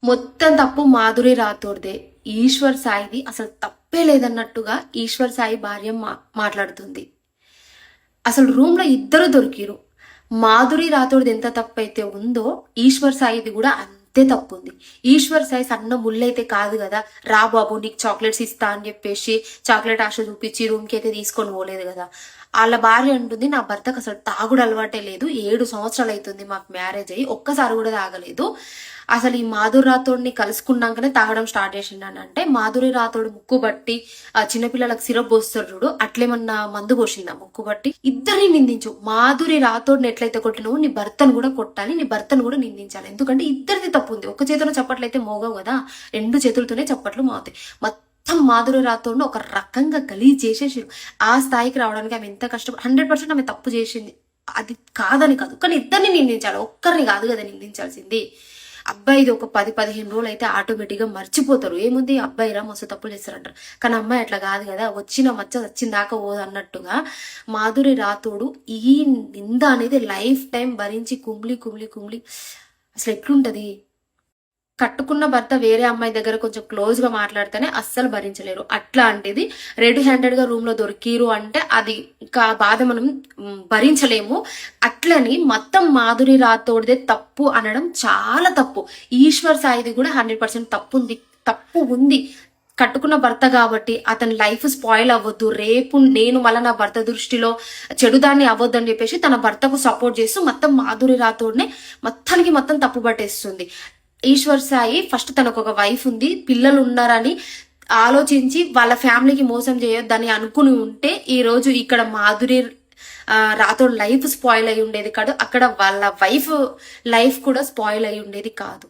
మొత్తం తప్పు మాధురి రాథోడ్దే. ఈశ్వర్ సాయిది అసలు తప్పే లేదన్నట్టుగా ఈశ్వర్ సాయి భార్య మాట్లాడుతుంది. అసలు రూమ్ లో ఇద్దరు దొరికిరు. మాధురి రాథోడ్ది ఎంత తప్పు అయితే ఉందో ఈశ్వర్ సాయిది కూడా అంతే తప్పు ఉంది. ఈశ్వర్ సాయి సన్న ముళ్ళైతే కాదు కదా, రా బాబు నీకు చాక్లెట్స్ ఇస్తా అని చెప్పేసి చాక్లెట్ ఆశ చూపించి రూమ్ కి అయితే తీసుకొని పోలేదు కదా. వాళ్ళ భార్య అంటుంది, నా భర్తకు అసలు తాగుడు అలవాటే లేదు, 7 సంవత్సరాలు అవుతుంది మాకు మ్యారేజ్ అయ్యి, ఒక్కసారి కూడా తాగలేదు. అసలు ఈ మాధురి రాథోడ్ని కలుసుకున్నాకనే తాగడం స్టార్ట్ చేసిండాను. అంటే మాధురి రాథోడ్ ముక్కు బట్టి ఆ చిన్నపిల్లలకు సిరప్ పోస్తారు చూడు, అట్లేమన్నా మందు పోసిందా ముక్కు బట్టి? ఇద్దరిని నిందించు. మాధురి రాథోడ్ని ఎట్లయితే కొట్టినవు నీ భర్తను కూడా కొట్టాలి, నీ భర్తను కూడా నిందించాలి. ఎందుకంటే ఇద్దరిది తప్పు ఉంది. ఒక చేతిలో చప్పట్లయితే మోగవు కదా, 2 చేతులతోనే చప్పట్లు మోగుతాయి. మొత్తం మాధురి రాథోడ్ని ఒక రకంగా గలీజ్ చేసేసారు. ఆ స్థాయికి రావడానికి ఆమె ఎంత కష్టపడి 100% ఆమె తప్పు చేసింది, అది కాదని కాదు, కానీ ఇద్దరిని నిందించాలి, ఒక్కరిని కాదు కదా నిందించాల్సింది. అబ్బాయిది ఒక 10-15 రోజులు అయితే ఆటోమేటిక్గా మర్చిపోతారు. ఏముంది అబ్బాయిరా మస్తు తప్పులు చేస్తారంటారు, కానీ అమ్మాయి అట్లా కాదు కదా, వచ్చిన మచ్చ వచ్చిన దాకా పోదు అన్నట్టుగా మాధురి రాథోడు ఈ నింద అనేది లైఫ్ టైం భరించి కుమ్లి కుమ్లి కుమ్లి అసలు ఎట్లుంటది. కట్టుకున్న భర్త వేరే అమ్మాయి దగ్గర కొంచెం క్లోజ్ గా మాట్లాడితేనే అస్సలు భరించలేరు. అట్లాంటిది రెడ్ హ్యాండెడ్ గా రూమ్ లో దొరికిరు అంటే అది ఇంకా బాధ మనం భరించలేము. అట్లని మొత్తం మాధురి రాథోడ్దే తప్పు అనడం చాలా తప్పు. ఈశ్వర్ సాయిది కూడా 100% తప్పు ఉంది. కట్టుకున్న భర్త కాబట్టి అతని లైఫ్ స్పాయిల్ అవ్వద్దు, రేపు నేను మళ్ళీ నా భర్త దృష్టిలో చెడుదాన్ని అవ్వద్దు అని చెప్పేసి తన భర్తకు సపోర్ట్ చేస్తూ మొత్తం మాధురి రాథోడ్నే మొత్తం తప్పు పట్టేస్తుంది. ఈశ్వర్ సాయి ఫస్ట్ తనకు ఒక వైఫ్ ఉంది, పిల్లలు ఉన్నారని ఆలోచించి వాళ్ళ ఫ్యామిలీకి మోసం చేయొద్దని అనుకుని ఉంటే ఈ రోజు ఇక్కడ మాధురి రాథోడ్ లైఫ్ స్పాయిల్ అయి ఉండేది కాదు, అక్కడ వాళ్ళ వైఫ్ లైఫ్ కూడా స్పాయిల్ అయి ఉండేది కాదు.